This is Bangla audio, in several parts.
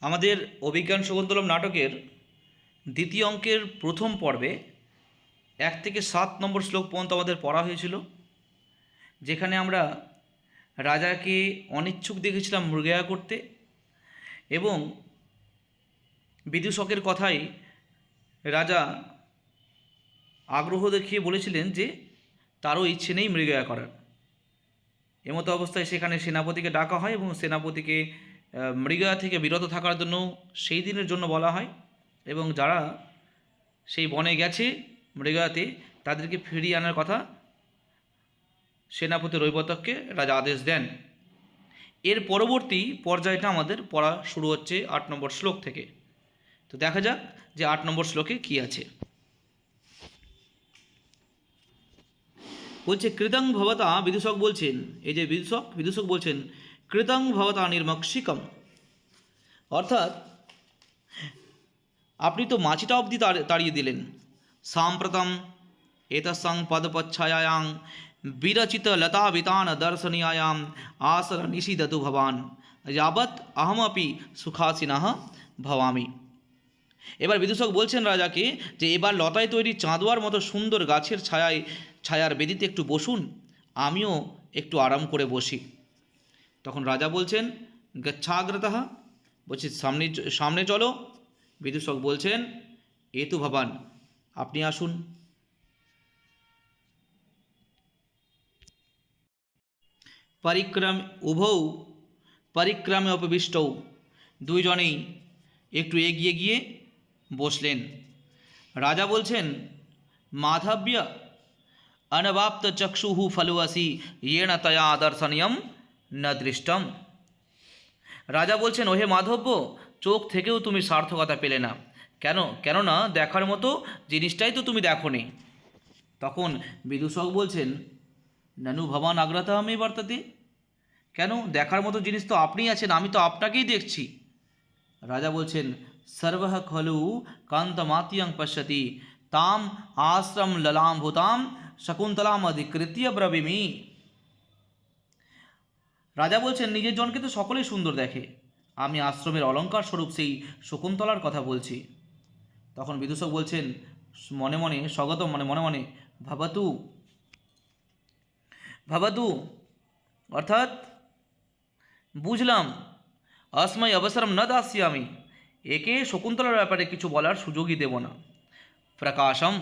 আমাদের অভিজ্ঞান শকুন্তলম নাটকের দ্বিতীয় অঙ্কের প্রথম পর্বে 1 থেকে 7 নম্বর শ্লোক পর্যন্ত আমাদের পড়া হয়েছিল, যেখানে আমরা রাজাকে অনিচ্ছুক দেখেছিলাম মৃগয়া করতে এবং বিদূষকের কথায় রাজা আগ্রহ দেখিয়ে বলেছিলেন যে তারও ইচ্ছে নেই মৃগয়া করার। এমতো অবস্থায় সেখানে সেনাপতিকে ডাকা হয় এবং সেনাপতিকে মৃগয়া থেকে বিরত থাকার জন্য সেই দিনের জন্য বলা হয় এবং যারা সেই বনে গেছে মৃগয়াতে তাদেরকে ফিরিয়ে আনার কথা সেনাপতি রৈবতককে রাজা আদেশ দেন। এর পরবর্তী পর্যায়টা আমাদের পড়া শুরু হচ্ছে 8 নম্বর শ্লোক থেকে। তো দেখা যাক যে 8 নম্বর শ্লোকে কি আছে। বলছে কৃতং ভবতা, বিদূষক বলছেন, এই যে বিদূষক বলছেন কৃতং ভবতা নির্মক্ষিকম, অর্থাৎ আপনি তো মাছিটা অবধি তাড়িয়ে দিলেন। সাম্প্রতম এতসং পদপচ্ছায়াং বিরচিত লতাবিতান দর্শনীয়ায়াম আসর নিষিদতু ভবান যাবৎ অহমপি সুখাসিনঃ ভবামি। এবার বিদূষক বলছেন রাজাকে যে এবার লতায় তৈরি চাঁদোয়ার মতো সুন্দর গাছের ছায়ার বেদিতে একটু বসুন, আমিও একটু আরাম করে বসি। তখন রাজা বলছেন গচ্ছাগ্রতঃ, বলছে সামনে চলো। বিদূষক বলছেন এতু ভবান, আপনি আসুন। পরিক্রমে উপবিষ্টৌ, দুইজনেই একটু এগিয়ে গিয়ে বসলেন। রাজা বলছেন মাধব্য অনবাপ্ত চক্ষুঃ ফলুয়াসি येन তয়া দর্শনীয়ম ন দৃষ্টম। রাজা বলছেন ওহে মাধব্য, চোখ থেকেও তুমি সার্থকতা পেলে না, কেননা দেখার মতো জিনিসটাই তো তুমি দেখোনি। তখন বিদূষক বলছেন ননু ভবান আগ্রহমে বর্ততে, কেন দেখার মতো জিনিস তো আপনিই আছেন, আমি তো আপনাকেই দেখছি। রাজা বলছেন সর্বঃ খলু কান্তমাত্যং পশ্যতি তাম আশ্রম ললাম ভূতাম শকুন্তলাম অধিকৃত্য ব্রবীমি। রাজা বলছেন নিজের জনকে তো সকলেই সুন্দর দেখে, আমি আশ্রমের অলঙ্কার স্বরূপ সেই শকুন্তলার কথা বলছি। তখন বিদূষক বলছেন মনে মনে স্বগত মনে মনে ভাবতু ভাবতু, অর্থাৎ বুঝলাম, अस्मै অবসরম ন দাস্যামি, একে শকুন্তলার ব্যাপারে কিছু বলার সুযোগই দেব না। প্রকাশম,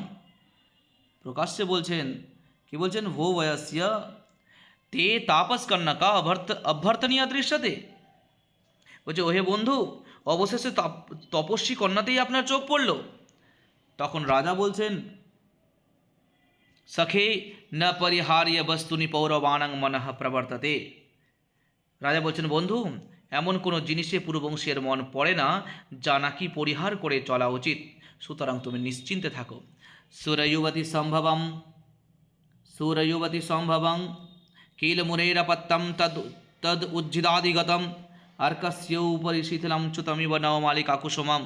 প্রকাশ্যে বলছেন, কি বলছেন, ভো বয়স্য তে তাপস কন্যকা অভ্যর্থনীয় দৃশ্যতে, বলছে ওহে বন্ধু, অবশেষে তপস্বী কন্যাতেই আপনার চোখ পড়ল। তখন রাজা বলছেন সখে ন পরিহার্য বস্তুনি পৌরবাণং মনঃ প্রবর্ততে। রাজা বলছেন বন্ধু, এমন কোনো জিনিসে পুরবংশের মন পড়ে না যা নাকি পরিহার করে চলা উচিত, সুতরাং তুমি নিশ্চিন্তে থাকো। সুরয়ুবতী সম্ভবং কিল মুরেরপত্তম তদ উজ্জিদাদিগতম অর্কস্য উপরি শিথিলম চ্যুতমিব নবমালিকা কুসুমম।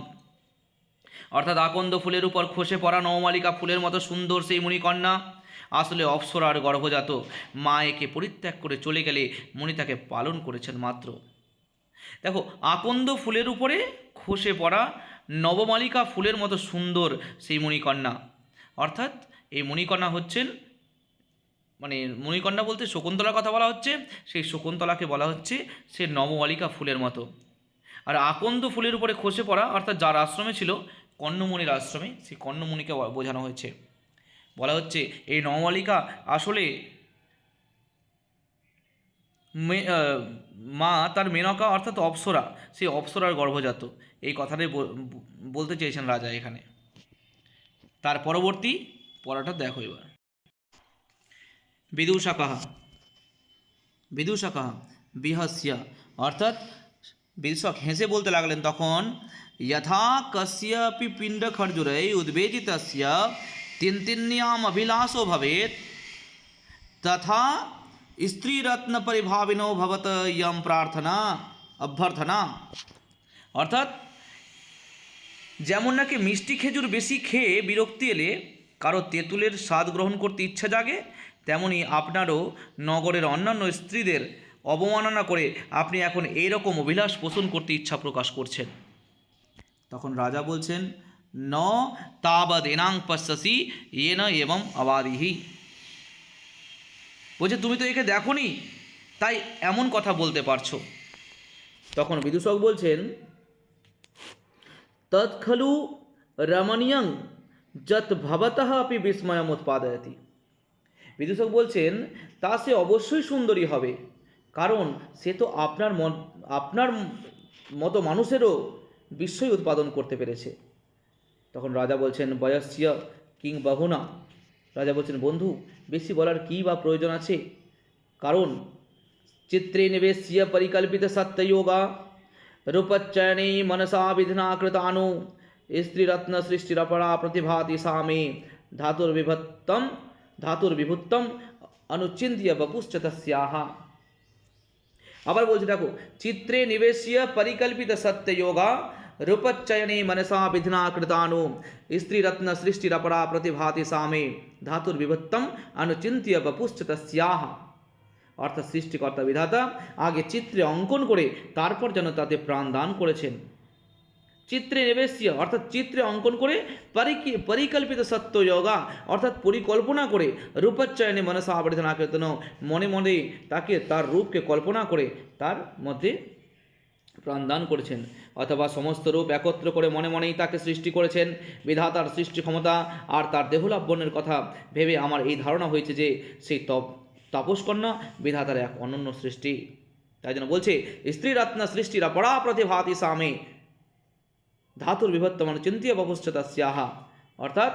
অর্থাৎ আকন্দ ফুলের উপর খসে পড়া নবমালিকা ফুলের মতো সুন্দর সেই মুনিকন্যা আসলে অপ্সরার গর্ভজাত। মা একে পরিত্যাগ করে চলে গেলে মুনি তাকে পালন করেছেন মাত্র। দেখো, আকন্দ ফুলের উপরে খসে পড়া নবমালিকা ফুলের মতো সুন্দর সেই মণিকন্যা, অর্থাৎ এই মণিকন্যা হচ্ছেন, মানে মণিকন্যা বলতে শকুন্তলার কথা বলা হচ্ছে, সেই শকুন্তলাকে বলা হচ্ছে সে নবমালিকা ফুলের মতো। আর আকন্দ ফুলের উপরে খসে পড়া অর্থাৎ যার আশ্রমে ছিল কর্ণমুনির আশ্রমে, সেই কর্ণমুনিকে বোঝানো হয়েছে। বলা হচ্ছে এই নবমালিকা আসলে মা তার মেনকা অর্থাৎ অপ্সরা, সেই অপ্সরার গর্ভজাত, এই কথাটাই বলতে চেয়েছেন রাজা এখানে। তার পরবর্তী পড়াটা দেখো এবার। বিদূষকঃ বিহস্য, অর্থাৎ বিদূষক হেসে বলতে লাগলেন তখন যথা কস্যাপি পিণ্ড খর্জুরৈ উদ্বেজিতস্য তিন্তিন্যাম অভিলাষো ভবেৎ তথা স্ত্রীরত্ন পরিভাবিনো ভবত ইয়ম প্রার্থনা অভ্যর্থনা। অর্থাৎ যেমন নাকি মিষ্টি খেজুর বেশি খেয়ে বিরক্তি এলে কারো তেঁতুলের স্বাদ গ্রহণ করতে ইচ্ছা জাগে, তেমনি আপনারও নগরের অন্যান্য স্ত্রীদের অবমাননা করে আপনি এখন এইরকম অভিলাষ পোষণ করতে ইচ্ছা প্রকাশ করছেন? তখন রাজা বলছেন, ন তাবদ এনাং পশ্যসি ইয়েন এবং অবাদিহি। বলছে তুমি তো একে দেখোনি, তাই এমন কথা বলতে পারছো। তখন বিদূষক বলছেন, তৎখলু রমণীয়ং যত ভবতঃ আপি বিস্ময়ম উৎপাদয়তি। বিদূষক বলছেন, তা সে অবশ্যই সুন্দরী হবে, কারণ সে তো আপনার মতো মানুষেরও বিস্ময় উৎপাদন করতে পেরেছে। তখন রাজা বলছেন, বয়স্য কিং বহুনা। রাজা বলছেন, বন্ধু, বেশি বলার কী বা প্রয়োজন আছে? কারণ চিত্রে নিবেশ্য পরিকল্পিত সত্যযোগা রূপচ্চয়নে মনসা বিধিনা কৃতাनु স্ত্রীরত্ন সৃষ্টিরপরা প্রতিভাতি সামে ধাতুর্বিভুত্তম অনুচিন্ত্য বপুশ্চ তস্যাহ। আবার বলছি দেখো, চিত্রে নিবেশ্য পরিকল্পিত সত্যযোগা রূপচ্চয়নে মনসা বিধিনা কৃতাनु স্ত্রীরত্ন সৃষ্টিরপরা প্রতিভাতি সামে ধাতুর্বিভুত্তম অনুচিন্ত্য বপুশ্চ তস্যাহ। অর্থাৎ সৃষ্টিকর্তা বিধাতা আগে চিত্রে অঙ্কন করে তারপর যেন তাতে প্রাণ দান করেছেন। চিত্রে নিবেশ্য অর্থাৎ চিত্রে অঙ্কন করে, পরিকল্পিত সত্যযোগা অর্থাৎ পরিকল্পনা করে, রূপচ্চয়নে মনসা আবর্ধনা কীর্তন মনে মনে তাকে তার রূপকে কল্পনা করে তার মধ্যে প্রাণদান করেছেন, অথবা সমস্ত রূপ একত্র করে মনে মনেই তাকে সৃষ্টি করেছেন। বিধাতার সৃষ্টি ক্ষমতা আর তার দেহলাভ্যনের কথা ভেবে আমার এই ধারণা হয়েছে যে সেই তাপসকন্যা বিধাতার এক অনন্য সৃষ্টি। তাই জন্য বলছে, স্ত্রীরত্ন সৃষ্টিরা পড়া প্রতিভাতি সামে ধাতুর বিভত্তমান চিন্তিয়া বপুশ্চ তস্যাহ। অর্থাৎ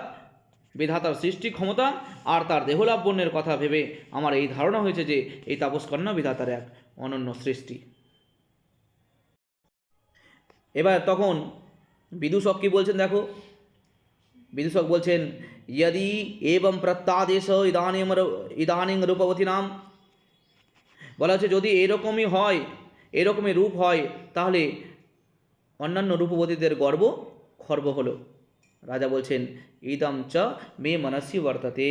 বিধাতার সৃষ্টি ক্ষমতা আর তার দেহলাভ্যনের কথা ভেবে আমার এই ধারণা হয়েছে যে এই তাপসকন্যা বিধাতার এক অনন্য সৃষ্টি। এবার তখন বিদূষক কি বলছেন দেখো, বিদূষক বলছেন, यदि एवं प्रत्यादेश ইদানিং রূপবতী নাম। বলা হচ্ছে যদি এরকমই হয়, এরকমই রূপ হয়, তাহলে অন্যান্য রূপবতীদের খর্ব হলো। রাজা বলছেন, ইদম চ মে মনসি বর্ততে।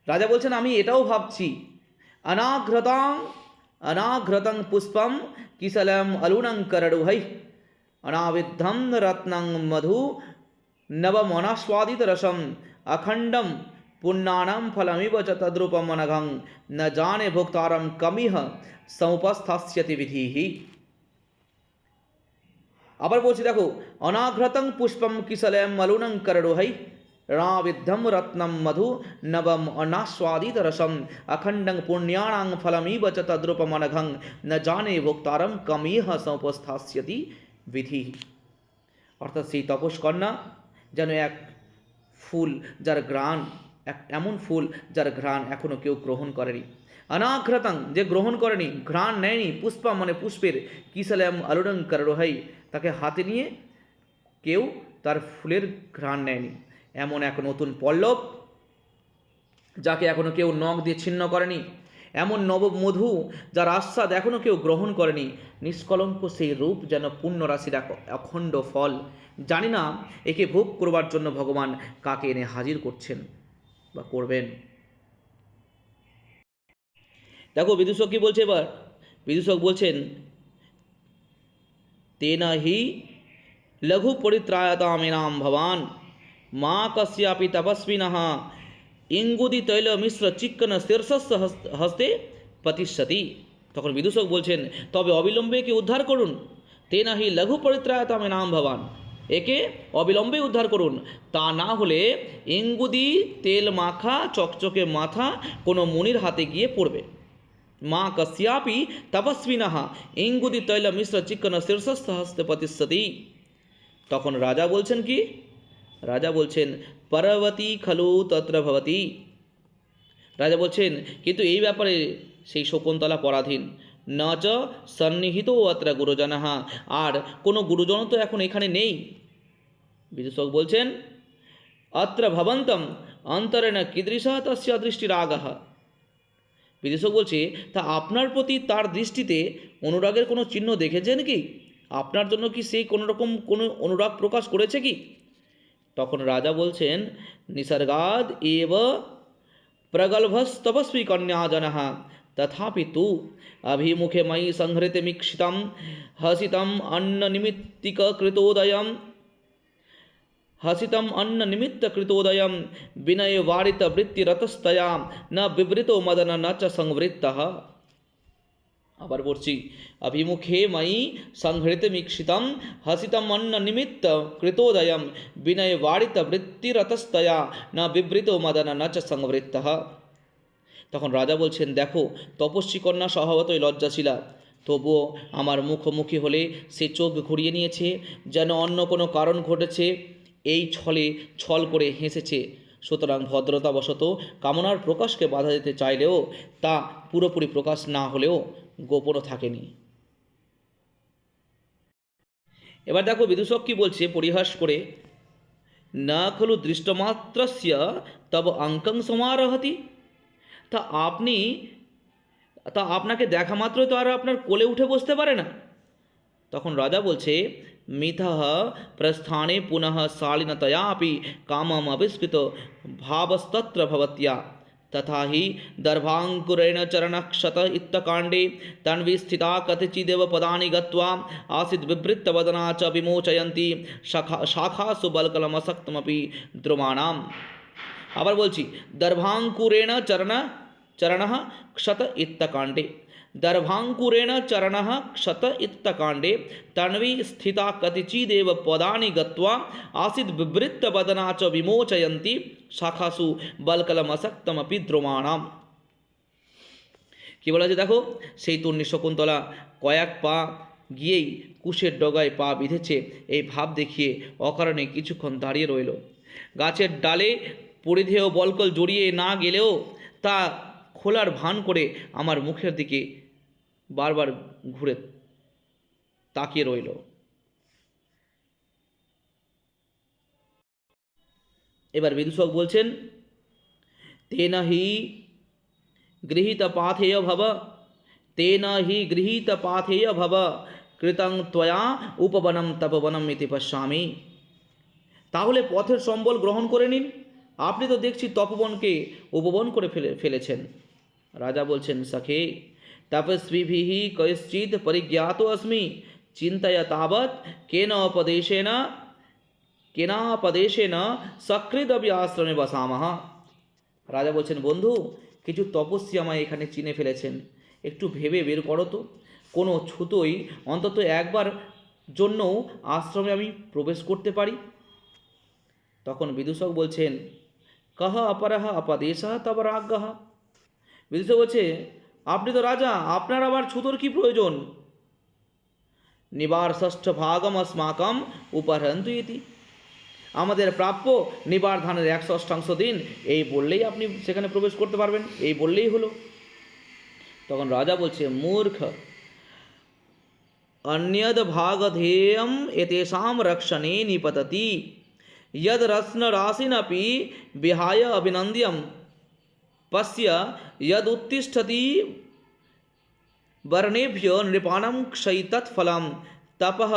রাজা বলছেন, আমি এটাও ভাবছি, অনাঘ্রতং পুষ্পম কিশলম অলুনং করড়ুহৈ অনাবিদ্ধম রত্নং মধু নবমনাস্বাদিত রসম অখণ্ডম পুণ্যানাম ফলমিব চ তদ্রূপম অনঘং ন জানে ভোক্তারম কমিহ সমুপস্থাস্যতি বিধিহি। আবার বলছি দেখো, অনাঘ্রতং পুষ্পম কিশলম অলুনং করড়ুহৈ অনাবিদ্ধম রত্নম মধু নবম অনাস্বাদিত রসম অখণ্ডং পুণ্যানাং ফলমিব চ তদ্রূপম অনঘং ন জানে ভোক্তারম কমিহ সমুপস্থাস্যতি বিধিহি। অর্থাৎ সেই তপস্কন্যা যেন এক ফুল যার ঘ্রাণ, এমন ফুল যার ঘ্রাণ এখনও কেউ গ্রহণ করেনি। অনাঘ্রতং যে গ্রহণ করেনি, ঘ্রাণ নেয়নি, পুষ্পম মানে পুষ্পের, কিশলম অলুনং করড়ুহৈ তাকে হাতে নিয়ে কেউ তার ফুলের ঘ্রাণ নেয়নি, এমন এক নতুন পল্লব যাকে এখনও কেউ নখ দিয়ে ছিন্ন করেনি, এমন নব মধু যার আস্বাদ এখনও কেউ গ্রহণ করেনি, নিষ্কলঙ্ক সেই রূপ যেন পুণ্যরাশির এক অখণ্ড ফল। জানি না একে ভোগ করবার জন্য ভগবান কাকে এনে হাজির করছেন বা করবেন। দেখো বিদূষক কি বলছে এবার, বিদূষক বলছেন, তেনা হি লঘু পরিত্রায়তামেনাম ভবান মা কস্যাপি তপস্বিনঃ ইঙ্গুদি তৈল মিশ্র চিক্কন শীর্ষস্য হস্তে পতিষ্যতি। তখন বিদূষক বলছেন, তবে অবিলম্বে একে উদ্ধার করুন। তেনা হি লঘু পরিত্রায়তামেনাম ভবান, একে অবিলম্বে উদ্ধার করুন, তা না হলে ইঙ্গুদি তেল মাখা চকচকে মাথা কোনো মুনির হাতে গিয়ে পড়বে। মা কস্যাপি তপস্বিনঃ ইঙ্গুদি তৈল মিশ্র চিক্কন শীর্ষস্থ হস্তে পতিষ্যতি। তখন রাজা বলছেন কি, রাজা বলছেন, পরবতী খলু তত্র ভবতি। রাজা বলছেন, কিন্তু এই ব্যাপারে সেই শকুন্তলা পরাধীন। ন চ সন্নিহিত অত্র গুরুজনঃ, আর কোনো গুরুজন তো এখন এখানে নেই। বিদূষক বলছেন, অত্র ভবন্তম অন্তরেণ কীদৃশ তস্য দৃষ্টিরাগঃ। বিদূষক বলছে, তা আপনার প্রতি তার দৃষ্টিতে অনুরাগের কোনো চিহ্ন দেখেছেন কি? আপনার জন্য কি সেই কোনো অনুরাগ প্রকাশ করেছে কি? তখন রাজা বলছেন, নিসর্গাদ এব প্রগল্ভস্তপস্বী কন্যাজনঃ तथापि तु अभिमुखे मयि संहृतमीक्षितं हसितम् अन्ननिमित्तिककृतोदयं हसितम् अन्ननिमित्तकृतोदयं विनयवारितवृत्तिरतस्तया न बिवृतो मदन न च संवृत्तः। আবার পড়ছি, অভিমুখে ময়ি সংহৃতমীক্ষিতম হসিতম অন্ন নিমিত্ত কৃতোদয়ম বিনয় বাড়িত বৃত্তিরতস্তয়া না বিবৃত মদন ন চ সংবৃত্তঃ। তখন রাজা বলছেন, দেখো তপস্বী কন্যা স্বভাবতই লজ্জাশীলা, তবুও আমার মুখোমুখি হলে সে চোখ ঘুরিয়ে নিয়েছে, যেন অন্য কোনো কারণ ঘটেছে, এই ছল করে হেসেছে। সুতরাং ভদ্রতাবশত কামনার প্রকাশকে বাধা দিতে চাইলেও তা পুরোপুরি প্রকাশ না হলেও গোপনও থাকেনি। এবার দেখো বিদূষক কি বলছে পরিহাস করে, না খলু দৃষ্টমাত্রস্য তব অঙ্কং সমারহতি। তা আপনাকে দেখা মাত্রই তো আর আপনার কোলে উঠে বসতে পারে না। তখন রাজা বলছে, মিথঃ প্রস্থানে পুনঃ শালীনতয়াপি কামম আবিষ্কৃত ভাবস্তত্র ভবত্য়া तथा हि दर्भाङ्कुरेण चरणक्षत इत्तकाण्डे तन्वी स्थिता कतिचिदेव पदानि गत्वा आसीत् विवृत्तवदना च विमोचयन्ती शाखासु बलकलमसक्तमपि द्रुमाणाम्। আবার বলছি, দর্ভাঙ্কুরেণ চরণः क्षत इत्तकाण्डे दर्भाङ्कुरेण चरणः क्षत इत्तकाण्डे तन्वी स्थिता कतिचिदेव पदानि गत्वा आसीत् विवृत्तवदना च विमोचयन्ती শাখাসু বলকলমসক্তমপি দ্রোমাণাম। কি বলা আছে দেখো, সেই তন্নি শকুন্তলা কয়েক পা গিয়েই কুশের ডগায় পা বিঁধেছে এই ভাব দেখিয়ে অকারণে কিছুক্ষণ দাঁড়িয়ে রইল। গাছের ডালে পরিধেয় বলকল জড়িয়ে না গেলেও তা খোলার ভান করে আমার মুখের দিকে বারবার ঘুরে তাকিয়ে রইল। এবার বিদূষক বলছেন, তেন হি গৃহীত পাথেয় ভব কৃতং ত্বয়া উপবনম তপবনম ইতি পশ্যামি। তাহলে পথের সম্বল গ্রহণ করে নিন, আপনি তো দেখছি তপবনকে উপবন করে ফেলেছেন। রাজা বলছেন, সখে তপস্বিভিঃ কয়শ্চিৎ পরিজ্ঞাতো अस्मि চিন্তয়া তাবৎ কেনাপদেশেন সকৃদপি আশ্রমে বসামহ। রাজা বলছেন, বন্ধু কিছু তপস্বী আমায় এখানে চিনে ফেলেছেন, একটু ভেবে বের করো তো, কোনো ছুতোই অন্তত একবার জন্যও আশ্রমে আমি প্রবেশ করতে পারি। তখন বিদূষক বলছেন, কহ অপরহ অপদেশः তব রাজ্ঞঃ। বিদূষক বলছে, আপনি তো রাজা, আপনার আবার ছুতোর কি প্রয়োজন? নিবার ষষ্ঠ ভাগম अस्माकं উপহরন্তু ইতি। আমাদের প্রাপ্য নিবার ধানের 1/6 দিন, এই বললেই আপনি সেখানে প্রবেশ করতে পারবেন, এই বললেই হলো। তখন রাজা বলছে, মূর্খ, অন্যদ ভাগধেয়ম এতেষাম রক্ষণে নিপততি यद रत्न राशिनपि विहाय अभिनन्द्यं पश्य यद उत्तिष्ठति वर्णेभ्यो नृपाणं क्षयितत्फलं तपः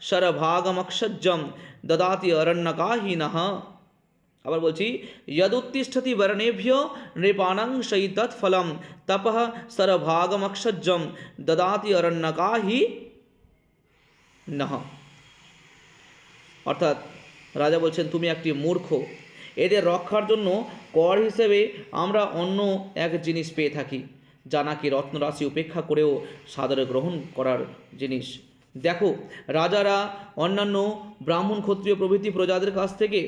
शरभागमक्षज्जं ददाति अरण्यकाहिनः। আবার বলছি, यदुत्तिष्ठति वर्णेभ्यो नृपाणं क्षयितत्फलं तपः शरभागमक्षज्जं ददाति अरण्यकाहिनः। অর্থাৎ রাজা বলছেন, তুমি একটি মূর্খ, এদের রক্ষার জন্য কর হিসেবে আমরা অন্য এক জিনিস পেয়ে থাকি, যা নাকি রত্নরাশি উপেক্ষা করেও সাদরে গ্রহণ করার জিনিস। দেখো, রাজারা অন্যান্য ব্রাহ্মণ ক্ষত্রিয় প্রভৃতি প্রজাদের কাছ থেকে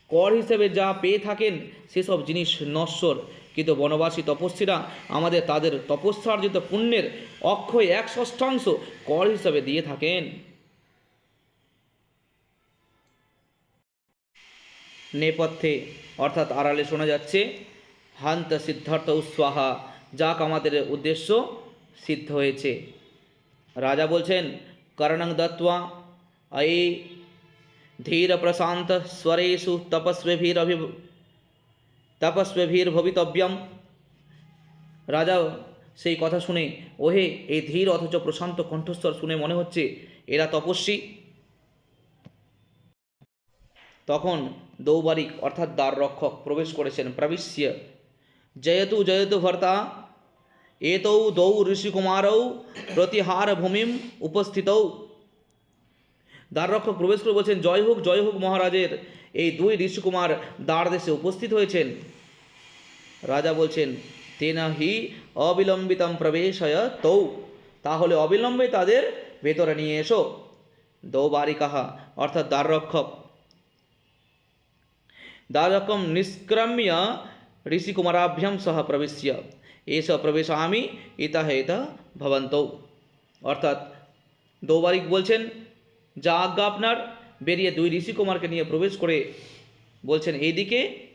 কর হিসেবে যা পেয়ে থাকেন সেসব জিনিস নশ্বর, কিন্তু বনবাসী তপস্বীরা আমাদের তাদের তপস্যার্জিত পুণ্যের অক্ষয় 1/6 কর হিসেবে দিয়ে থাকেন। নেপথ্যে অর্থাৎ আড়ালে শোনা যাচ্ছে, হান্ত সিদ্ধার্থ উস্বাহা, যাক আমাদের উদ্দেশ্য সিদ্ধ হয়েছে। রাজা বলছেন, করণং দত্ত্বা অয়ে ধীর প্রশান্ত স্বরেষু তপস্বীভির্ভবিতব্যম। রাজা সেই কথা শুনে, ওহে এই ধীর অথচ প্রশান্ত কণ্ঠস্বর শুনে মনে হচ্ছে এরা তপস্বী। তখন দৌবারিক অর্থাৎ দ্বার রক্ষক প্রবেশ করেছেন। প্রবিশ্য জয়তু জয়তু ভর্তা एतौ द्वौ ऋषिकुमारौ प्रतिहार भूमिम उपस्थितौ। দ্বাররক্ষক প্রবেশ করে বলছেন, জয় হোক মহারাজের, এই দুই ঋষিকুমার দ্বার দেশে উপস্থিত হয়েছেন। রাজা বলছেন, তেনা হি অবিলম্বিতম প্রবেশয় তৌ, তাহলে অবিলম্বে তাদের ভেতরে নিয়ে এসো। দৌবারিকাহা অর্থাৎ দ্বাররক্ষম নিষ্ক্রম্য ঋষিকুমারাভ্যাম সহ প্রবেশ্য এস প্রবেশামি ইতঃ ইতঃ ভবন্তৌ। অর্থাৎ দৌবারিক বলছেন, যা আজ্ঞা আপনার, বেরিয়ে দুই ঋষিকুমারকে নিয়ে প্রবেশ করে বলছেন,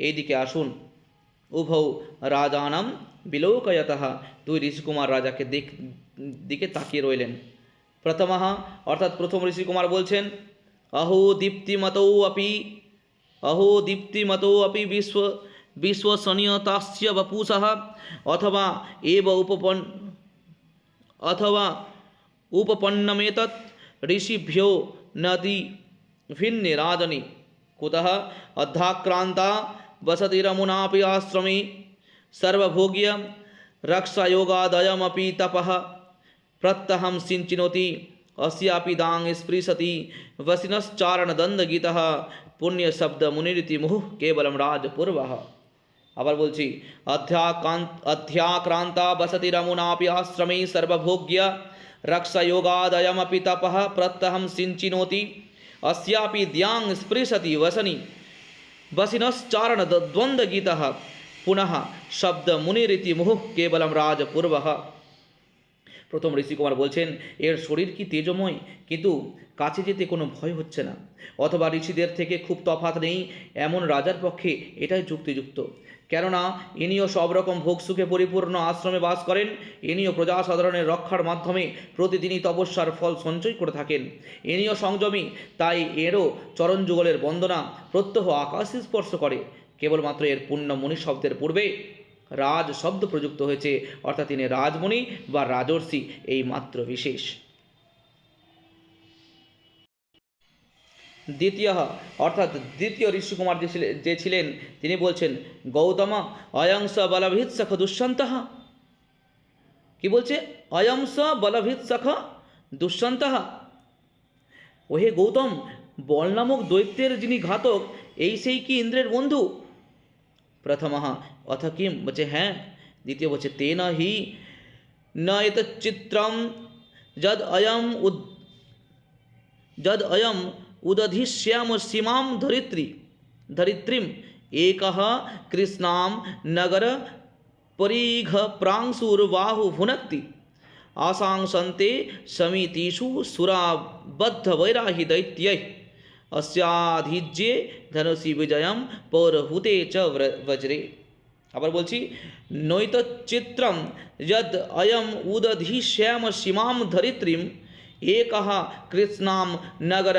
এইদিকে আসুন। উভৌ রাজানাম বিলোকয়তঃ, দুই ঋষিকুমার রাজাকে দিকে তাকিয়ে রইলেন। প্রথমঃ অর্থাৎ প্রথম ঋষিকুমার বলছেন, অহো দীপ্তিমতৌ অপি বিশ্বসনীয়তাস্য বপুষঃ অথবা উপপন্নমেতৎ ঋষিভ্यो নদি ভিন্নে রাজনি কুতঃ অধ্যাক্রান্তা वसतिरमुनापि आश्रमे सर्वभोग्य रक्षायोगादयमपि तपः प्रत्यहं सिञ्चिनोति अस्यापि दां स्पृशति वसिनश्चारणदण्डगीतः पुण्यशब्दमुनिरिति मुहुः केवलं राजपूर्वः। আবার বলছি, অধ্যাক্রান্তা বসতিরমুনাপি আশ্রমে সর্বভোগ্য রক্ষায়োগাদয়মপি তপঃ প্রত্যহম সিঞ্চিনোতি अस्यापि द्यां स्पृशति वसिनश्चारण द्वन्द्वगीतः पुनः शब्द मुनिरिति मुहुः केवलम राजपूर्वः। প্রথম ঋষিকুমার বলছেন, এর শরীর কি তেজময়, কিন্তু কাছে যেতে কোনো ভয় হচ্ছে না, অথবা ঋষিদের থেকে খুব তফাৎ নেই, এমন রাজার পক্ষে এটাই যুক্তিযুক্ত। কেননা ইনিও সব রকম ভোগ সুখে পরিপূর্ণ আশ্রমে বাস করেন, ইনিও প্রজাসাধারণের রক্ষার মাধ্যমে প্রতিদিনই তপস্যার ফল সঞ্চয় করে থাকেন, ইনিও সংযমী, তাই এরও চরণযুগলের বন্দনা প্রত্যহ আকাশ স্পর্শ করে। কেবলমাত্র এর পুণ্য মুনি শব্দের পূর্বে রাজ শব্দ প্রযুক্ত হয়েছে, অর্থাৎ তিনি রাজমণি বা রাজর্ষি, এই মাত্র বিশেষ। দ্বিতীয় অর্থাৎ দ্বিতীয় ঋষিকুমার যে ছিলেন তিনি বলছেন, গৌতম অয়ংস বলভিৎ সখ দুষ্যন্তঃ। কি বলছে? অয়ংস বলভিৎ সখ দুষ্যন্তঃ। ওহে গৌতম, বল নামক দৈত্যের যিনি ঘাতক, এই সেই কি ইন্দ্রের বন্ধু? প্রথম অথ কিম, বলছে হ্যাঁ। দ্বিতীয় বলছে, তেন হি ন এতচ্চিত্রম যদ অয়ম উদধিষ্যাম সীমাম ধরিত্রীম একঃ কৃষ্ণাম নগর পরিঘ প্রাংশুর্বাহু ভুনক্তি आशांसन्ते समितिषु सुराबद्धवैराहि दैत्यैः अस्याधिज्ये धनुषि विजयं पौरहुते च वज्रे। আবার বলছি, নৈতচিত্রম যদ অয়ম উদধিশ্যাম সীমাম ধরিত্রীম একঃ কৃষ্ণাম নগর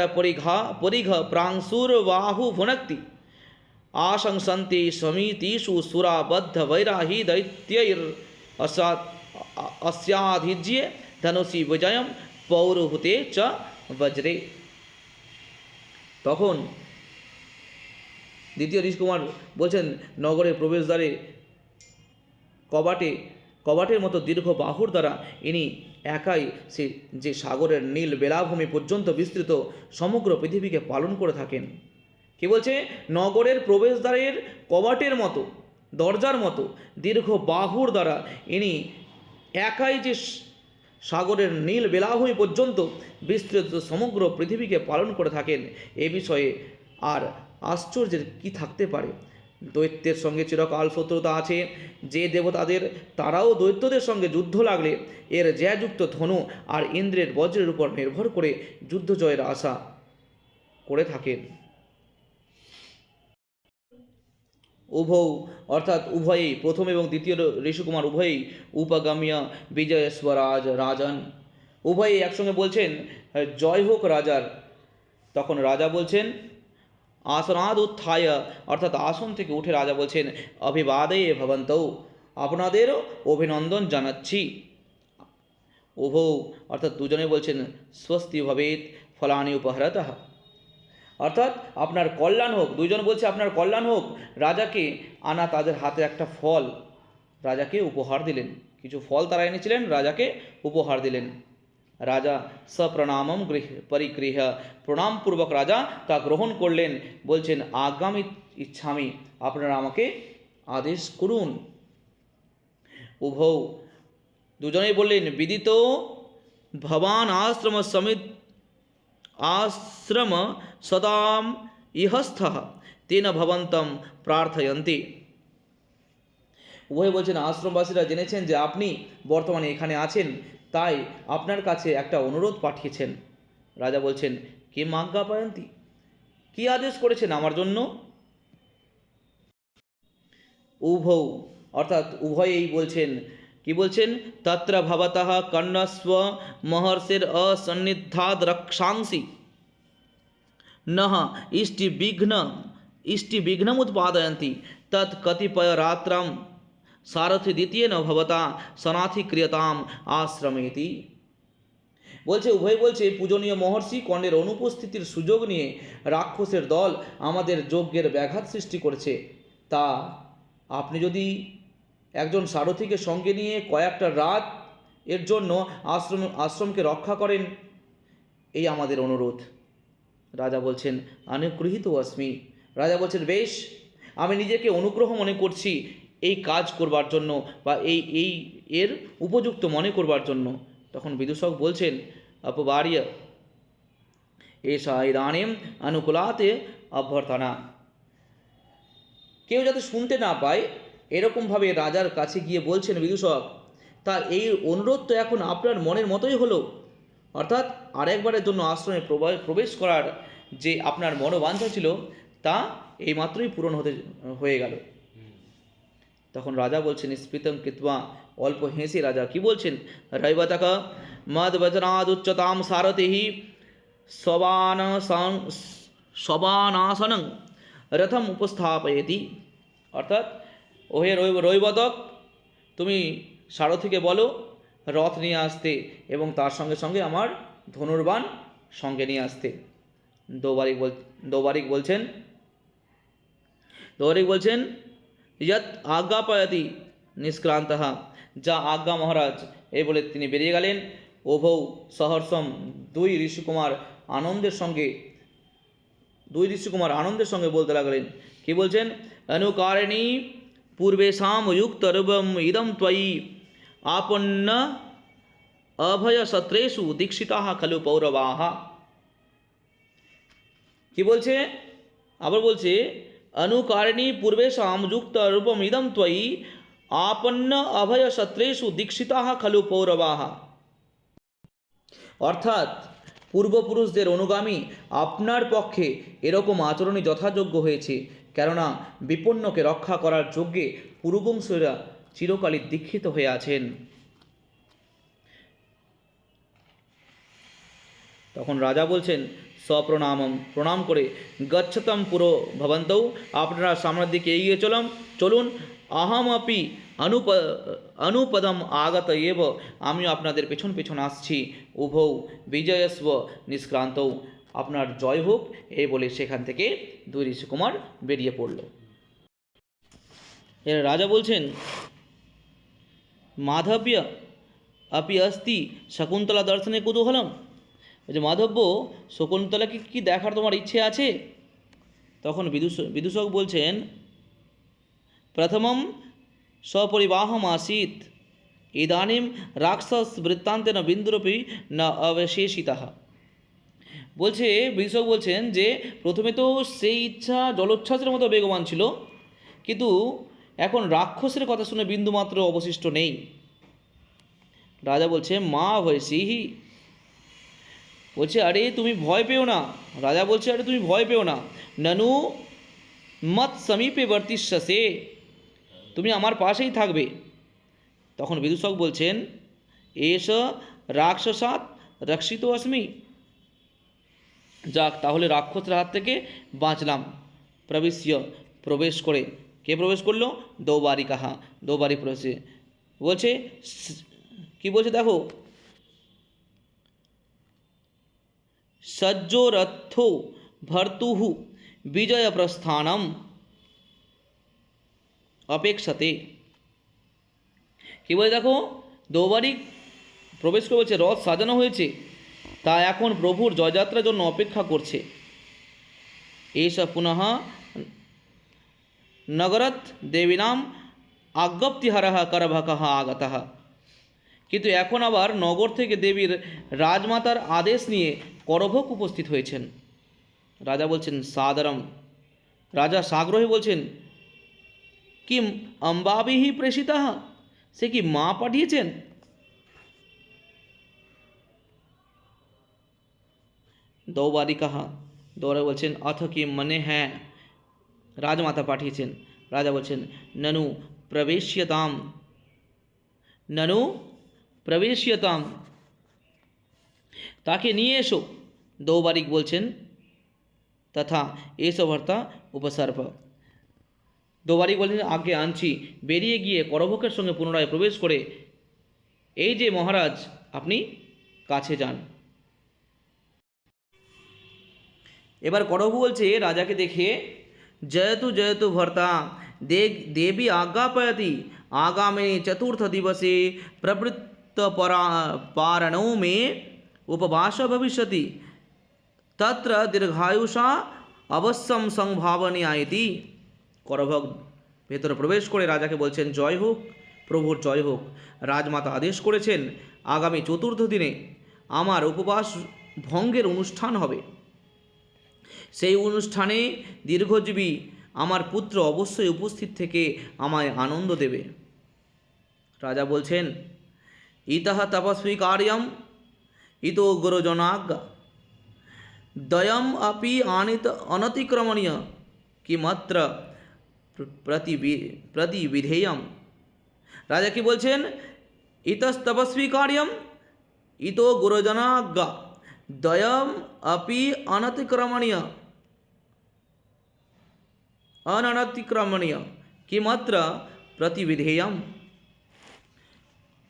পরিঘ প্রাংশুর্বাহু ভুনক্তি आशंसन्ते समितिषु सुराबद्धवैराहि दैत्यैः अस्याधिज्ये धनुषि विजयम पौरुहुते च वज्रे। তখন দ্বিতীয় ঋষিকুমার বলছেন, নগরের প্রবেশদ্বারে কবাটের মতো দীর্ঘ বাহুর দ্বারা ইনি একাই সে যে সাগরের নীল বেলাভূমি পর্যন্ত বিস্তৃত সমগ্র পৃথিবীকে পালন করে থাকেন। কি বলছে? নগরের প্রবেশদ্বারের কবাটের মতো, দরজার মতো দীর্ঘ বাহুর দ্বারা ইনি একাই যে সাগরের নীল বেলাভূমি পর্যন্ত বিস্তৃত সমগ্র পৃথিবীকে পালন করে থাকেন, এ বিষয়ে আর আশ্চর্যের কি থাকতে পারে? দৈত্যের সঙ্গে চিরকাল শত্রুতা আছে যে দেবতাদের, তারাও দৈত্যদের সঙ্গে যুদ্ধ লাগলে এর জ্যাযুক্ত ধনু আর ইন্দ্রের বজ্রের উপর নির্ভর করে যুদ্ধ জয়ের আশা করে থাকেন। অর্থাৎ উভয়েই, প্রথম এবং দ্বিতীয় ঋষিকুমার উভয়েই উপগামিয়া বিজয়স্বরাজ রাজন, উভয়েই একসঙ্গে বলছেন জয় হোক রাজার। তখন রাজা বলছেন আসনাদ উত্থায়, অর্থাৎ আসন থেকে উঠে রাজা বলছেন অভিবাদয়ে ভবন্তৌ, আপনাদেরও অভিনন্দন জানাচ্ছি। অর্থাৎ দুজনে বলছেন স্বস্তি ভবেৎ ফলানি উপহরতঃ, অর্থাৎ আপনার কল্যাণ হোক। দুইজন বলছে আপনার কল্যাণ হোক। রাজাকে আনা তাদের হাতে একটা ফল রাজাকে উপহার দিলেন। কিছু ফল তারা এনেছিলেন, রাজাকে উপহার দিলেন। রাজা সপ্রণামম পরিগৃহ, প্রণামপূর্বক রাজা তা গ্রহণ করলেন। বলছেন আগামী ইচ্ছামি, আপনারা আমাকে আদেশ করুন। উভৌ দুজনেই বললেন বিদিত ভবান আশ্রম সদাম ইহস্থ তেন ভবন্তম প্রার্থয়ন্তি। উভয় বলছেন আশ্রমবাসীরা জেনেছেন যে আপনি বর্তমানে এখানে আছেন, তাই আপনার কাছে একটা অনুরোধ পাঠিয়েছেন। রাজা বলছেন কে মাজ্ঞা পায়ন্তি, কি আদেশ করেছেন আমার জন্য? উভৌ অর্থাৎ উভয়েই বলছেন, কি বলছেন? তত্র ভবতঃ কর্ণস্ব মহর্ষির অসন্নিধাদ রক্ষাংসি নহ ইষ্টিবিঘ্নম উৎপাদয়ন্তি তৎ কতিপয় রাত্রম সারথি দ্বিতীয় ন ভবতা সনাথি ক্রিয়তাম আশ্রমেতি। বলছে উভয় বলছে পূজনীয় মহর্ষি কর্ণের অনুপস্থিতির সুযোগ নিয়ে রাক্ষসের দল আমাদের যজ্ঞের ব্যাঘাত সৃষ্টি করেছে। তা আপনি যদি একজন সারথিকে সঙ্গে নিয়ে কয়েকটা রাত এর জন্য আশ্রমকে রক্ষা করেন, এই আমাদের অনুরোধ। রাজা বলছেন অনুগৃহীত অস্মি। রাজা বলছেন বেশ, আমি নিজেকে অনুগ্রহ মনে করছি এই কাজ করবার জন্য, বা এর উপযুক্ত মনে করবার জন্য। তখন বিদূষক বলছেন অপবার্য এষা ইদানীম অনুকূলাতে অভ্যর্থনা। কেউ যাতে শুনতে না পায় এরকমভাবে রাজার কাছে গিয়ে বলছেন বিদূষক, তা এই অনুরোধ তো এখন আপনার মনের মতোই হলো, অর্থাৎ আরেকবারের জন্য আশ্রমে প্রবেশ করার যে আপনার মনোবাঞ্ছা ছিল তা এইমাত্রই পূরণ হয়ে গেল। তখন রাজা বলছেন স্ফীতম কৃত্বা, অল্প হেসে রাজা কি বলছেন, রৈবতক মদ বচনাদুচ্চতাম সারথি সবানাসনং রথম উপস্থাপয়তি। অর্থাৎ ওহে রৈবতক, তুমি সারথিকে বলো রথ নিয়ে আসতে এবং তার সঙ্গে সঙ্গে আমার ধনুর্বাণ সঙ্গে নিয়ে আসতে। দৌবারিক বলছেন ইয়ৎ আজ্ঞাপয়তি নিষ্ক্রান্তঃ, যা আজ্ঞা মহারাজ, এই বলে তিনি বেরিয়ে গেলেন। উভৌ সহর্ষম, দুই ঋষিকুমার আনন্দের সঙ্গে বলতে লাগলেন। কি বলছেন? অনুকারিণী পূর্বেশাম যুক্তরূপম ইদম ত্বয়ি আপন্ন অভয় সত্রেষু দীক্ষিতাঃ খলু পৌরবাঃ। কি বলছে? আবার বলছে অনুকারিণী পূর্বেশাম যুক্ত রূপম ইদম ত্বয়ি আপন্ন অভয় সত্রেষু দীক্ষিতাঃ খলু পৌরবাঃ। অর্থাৎ পূর্বপুরুষদের অনুগামী আপনার পক্ষে এরকম আচরণই যথাযোগ্য হয়েছে, কেননা বিপন্নকে রক্ষা করার যজ্ঞে পুরুবংশীরা চিরকালই দীক্ষিত হয়ে আছেন। তখন রাজা বলছেন সপ্রণামম, প্রণাম করে গচ্ছতম পুরো ভবন্তৌ, আপনারা সামনের দিকে এগিয়ে চলুন। অহমপি অনুপদম আগত এব, আমিও আপনাদের পেছন পেছন আসছি। উভৌ বিজয়স্ব নিষ্ক্রান্তৌ, আপনার জয় হোক, এই বলে সেখান থেকে দুই ঋষিকুমার বেরিয়ে পড়ল। এর রাজা বলছেন মাধব্য আপি অস্তি শকুন্তলা দর্শনে কুতূহলম। যে মাধব্য, শকুন্তলাকে কি দেখার তোমার ইচ্ছে আছে? তখন বিদূষক বলছেন প্রথমম সপরিবাহম আসিত ইদানীম রাক্ষস বৃত্তান্তেন বিন্দুরপি না অবশেষিতঃ। বিদূষক বলছেন যে প্রথমে তো সেই ইচ্ছা জলোচ্ছ্বাসের মতো বেগবান ছিল, কিন্তু এখন রাক্ষসের কথা শুনে বিন্দুমাত্র অবশিষ্ট নেই। রাজা বলছে মা ভয়সিহি, বলছে আরে তুমি ভয় পেও না। রাজা বলছে আরে তুমি ভয় পেও না, ননু মত সমীপে বর্তিষ্যসে, তুমি আমার পাশেই থাকবে। তখন বিদূষক বলছেন এষ রাক্ষসাৎ রক্ষিত অস্মি, যাক তাহলে রাক্ষসের হাত থেকে বাঁচলাম। প্রবেশ করে, কে প্রবেশ করলো? দৌবারিকাহা, দৌবারিক প্রবেশে বলছে কি বলছে দেখো, সজ্জোরথো ভর্তুঃ বিজয় প্রস্থানম অপেক্ষতে। কী বলে দেখো, দৌবারিক প্রবেশ করে বলছে রথ সাজানো হয়েছে, তা এখন প্রভুর জয়যাত্রার জন্য অপেক্ষা করছে। এইসব পুনঃ নগরত দেবীনাম আজ্ঞপ্তিহারः করভকः আগতः। কিন্তু এখন আবার নগর থেকে দেবীর রাজমাতার আদেশ নিয়ে করভক উপস্থিত হয়েছেন। রাজা বলছেন সাদরম, রাজা সাগ্রহে বলছেন কিম অম্বাবিহি প্রেষিতः, সে কি মা পাঠিয়েছেন? দৌবারিকাহ, দৌরা বলছেন অথ কি, মানে হ্যাঁ রাজমাতা পাঠিয়েছেন। রাজা বলছেন ননু প্রবেশ্যতাম, ননু প্রবেশ্যতাম, তাকে নিয়ে এসো। দৌবারিক বলছেন তথা এসো ভর্তা উপসর্প। দৌবারিক বলছেন আগে আনছি। বেরিয়ে গিয়ে করভকের সঙ্গে পুনরায় প্রবেশ করে এই যে মহারাজ আপনি কাছে যান। এবার করভ বলছে রাজাকে দেখে জয়তু জয়তু ভর্তা দেবী আজ্ঞাপয়তি आगामे चतुर्थ दिवसे प्रवृत्त पारणौ में उपवास भविष्यति तत्र दीर्घायुषा अवश्यम संभावनीयायति। করভক ভেতরে প্রবেশ করে রাজাকে বলছেন জয় হোক, প্রভুর জয় হোক। রাজমাতা আদেশ করেছেন আগামী চতুর্থ দিনে আমার উপবাস ভঙ্গের অনুষ্ঠান হবে। সেই অনুষ্ঠানে দীর্ঘজীবী আমার পুত্র অবশ্যই উপস্থিত থেকে আমায় আনন্দ দেবে। রাজা বলছেন ইতঃ তপস্বী কার্যম ইতো গুরুজনাজ্ঞা দ্বয়ম আপি অনতিক্রমণীয় কিমাত্র প্রতিবিধেয়ম। রাজা কি বলছেন, ইতস তপস্বী কার্যম ইতো গুরুজনাজ্ঞা দ্বয়ম আপি অনতিক্রমণীয় কিমাত্র প্রতিবিধেয়ম।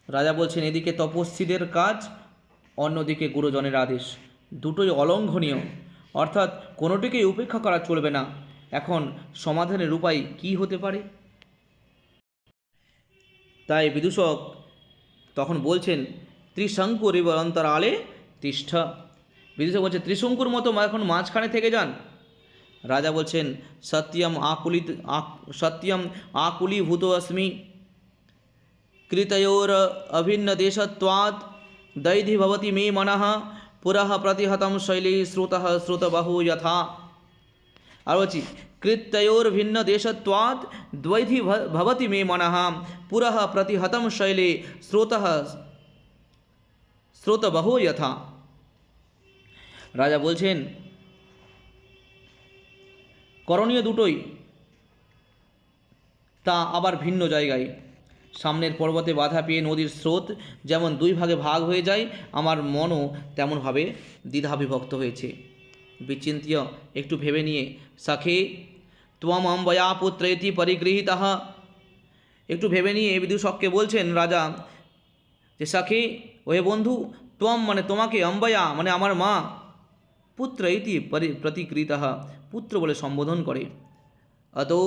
রাজা বলছেন এদিকে তপস্বীদের কাজ, অন্যদিকে গুরুজনের আদেশ, দুটোই অলঙ্ঘনীয়, অর্থাৎ কোনোটিকেই উপেক্ষা করা চলবে না। এখন সমাধানের উপায় কি হতে পারে? তাই বিদূষক তখন বলছেন ত্রিশঙ্কুর অন্তরালে তিষ্ঠ। বিদূষক বলছে ত্রিশঙ্কুর মতো এখন মাঝখানে থেকে যান। রাজা বলছেন সত্যম আকুলীভূত अस्मि কৃতয়োর অভিন্ন দেশত্বাৎ দৈধি ভবতি মে মনঃ পুরঃ প্রতিহতম শৈলী শ্রুতঃ শ্রুতবহু যথা। আর বলছি কৃতয়োর ভিন্ন দেশত্বাৎ দ্বৈধি ভবতি মে মনঃ পুরঃ প্রতিহতম শৈলী শ্রুতঃ শ্রুতবহু যথা। রাজা বলছেন করণীয় দুটোই, তা আবার ভিন্ন জায়গায়। সামনের পর্বতে বাধা পেয়ে নদীর স্রোত যেমন দুই ভাগে ভাগ হয়ে যায়, আমার মনও তেমনভাবে দ্বিধাবিভক্ত হয়েছে। বিচিন্ত্য, একটু ভেবে নিয়ে, সখে ত্বম অম্বয়া পুত্রেতি পরিগৃহীতঃ। একটু ভেবে নিয়ে বিদূষককে বলছেন রাজা যে সখে, ওহে বন্ধু, ত্বম মানে তোমাকে, অম্বয়া মানে আমার মা, পুত্র ইতি প্রতিকৃতঃ পুত্র বলে সম্বোধন করে। অতো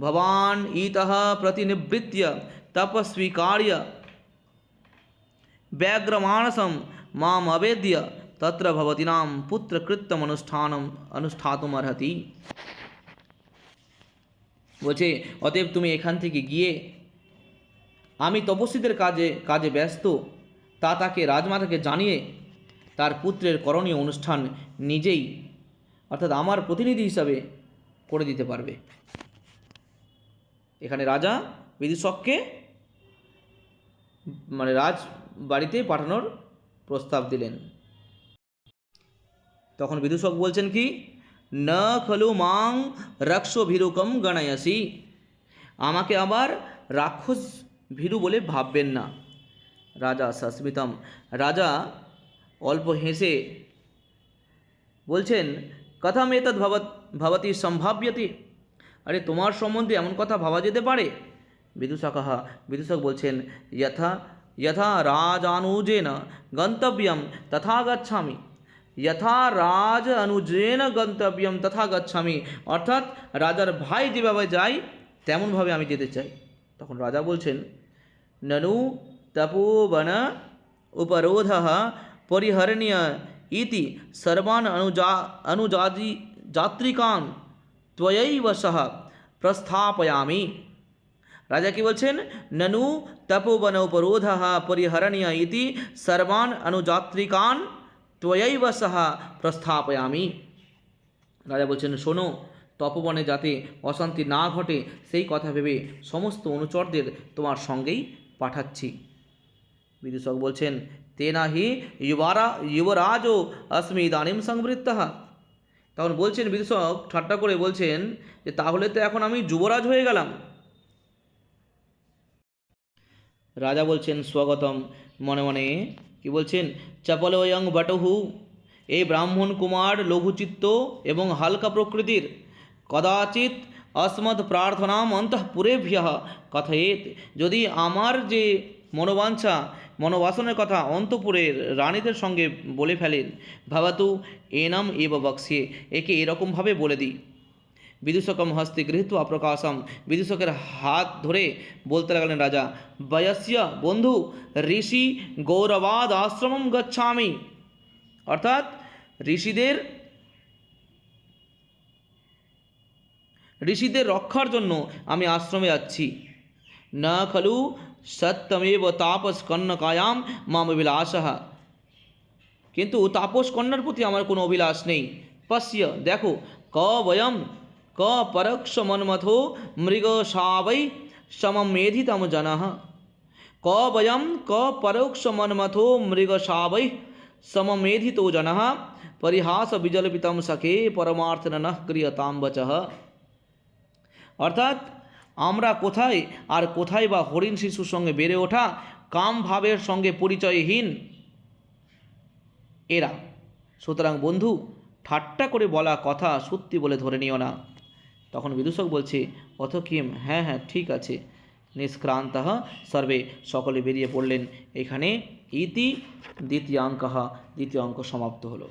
ভবান ইতঃ প্রতিনিবৃত্য তপস্বীকার্য ব্যগ্রমানসম মাম অবেদ্য তত্র ভবতীনাম পুত্রকৃত্যম অনুষ্ঠাতুমর্হতি। বলছে অতএব তুমি এখান থেকে গিয়ে, আমি তপস্বীদের কাজে ব্যস্ত, তাকে রাজমাতাকে জানিয়ে তার পুত্রের করণীয় অনুষ্ঠান নিজেই, অর্থাৎ আমার প্রতিনিধি হিসাবে করে দিতে পারবে। এখানে রাজা বিদূষককে মানে রাজ বাড়িতে পাঠানোর প্রস্তাব দিলেন। তখন বিদূষক বলছেন কি, ন খলু মাং রাক্ষস ভীরুকম গণয়সি, আমাকে আবার রাক্ষস ভীরু বলে ভাববেন না। রাজা সস্মিতম, রাজা অল্প হেসে বলছেন কথম এতদ্ ভবতি সম্ভাব্যতে, আরে তোমার সম্বন্ধে এমন কথা ভাবা যেতে পারে? বিদূষক বলছেন যথা যথা রাজানুজেন গন্তব্যম তথা গচ্ছামি, যথা রাজ অনুজেন গন্তব্যম তথা গচ্ছামি, অর্থাৎ রাজার ভাই যেভাবে যায় তেমনভাবে আমি যেতে চাই। তখন রাজা বলছেন ननु तपोवन उपरोधः परिहरणीय इति सर्वान् अनुजात्रिकान् त्वयैव सह प्रस्थापयामि। রাজা কি বলছেন? ননু তপোবন উপরোধ পরিহরণীয় ইতি সর্বান অনুযাত্রিকান ত্বয়ৈব সহ প্রস্থাপয়ামি। রাজা বলছেন, শোনো, তপবনে যাতে অশান্তি না ঘটে সেই কথা ভেবে সমস্ত অনুচরদের তোমার সঙ্গেই পাঠাচ্ছি। বিদূষক বলছেন, তেনা হি যুবরাজও अस्मि ইদানীম সংবৃত্তঃ। তখন বলছেন বিদূষক ঠাট্টা করে বলছেন যে তাহলে তো এখন আমি যুবরাজ হয়ে গেলাম। রাজা বলছেন স্বগতম, মনে মনে কি বলছেন? চপলয়ং বটহু, এই ব্রাহ্মণ কুমার লঘুচিত্ত এবং হালকা প্রকৃতির। কদাচিৎ अस्मत् প্রার্থনাম অন্তঃপুরেভ্য কথয়েত, যদি আমার যে মনোবাঞ্ছা মনোবাসনের কথা অন্তঃপুরের রানীদের সঙ্গে বলে ফেলেন, ভাবাতু এনাম এব বক্সে, একে এরকমভাবে বলে দিই। বিদূষকম হস্তে গৃহীত্বা প্রকাশম, বিদূষকের হাত ধরে বলতে লাগলেন রাজা, বয়স্য বন্ধু ঋষি গৌরবাদ আশ্রমম গচ্ছামি, অর্থাৎ ঋষিদের রক্ষার জন্য আমি আশ্রমে যাচ্ছি। না খলু সত্যমেব তাপস কন্যকায়াম মাম অভিলাষঃ, কিন্তু তাপস কন্যার প্রতি আমার কোনো অভিলাষ নেই। পশ্য, দেখো, ক বয়ম ক পরোক্ষ মন্মথো মৃগশাবৈ সমমেধিতম জনঃ, ক বয়ম ক পরোক্ষ মন্মথো মৃগশাবৈ সমমেধিতো জনঃ পরিহাস বিজল্পিতম সখে পরমার্থন নঃ ক্রিয়তাম বচঃ। অর্থাৎ আমরা কোথায় আর কোথায় বা হরিণ শিশুর সঙ্গে বেড়ে ওঠা কাম ভাবের সঙ্গে পরিচয়হীন এরা। সুতরাং বন্ধু, ঠাট্টা করে বলা কথা সত্যি বলে ধরে নিও না। তখন বিদূষক বলছে, অথ কিম, হ্যাঁ হ্যাঁ ঠিক আছে। নিষ্ক্রান্ত সর্বে, সকলে বেরিয়ে পড়লেন। এখানে ইতি দ্বিতীয় অঙ্ক সমাপ্ত হলো।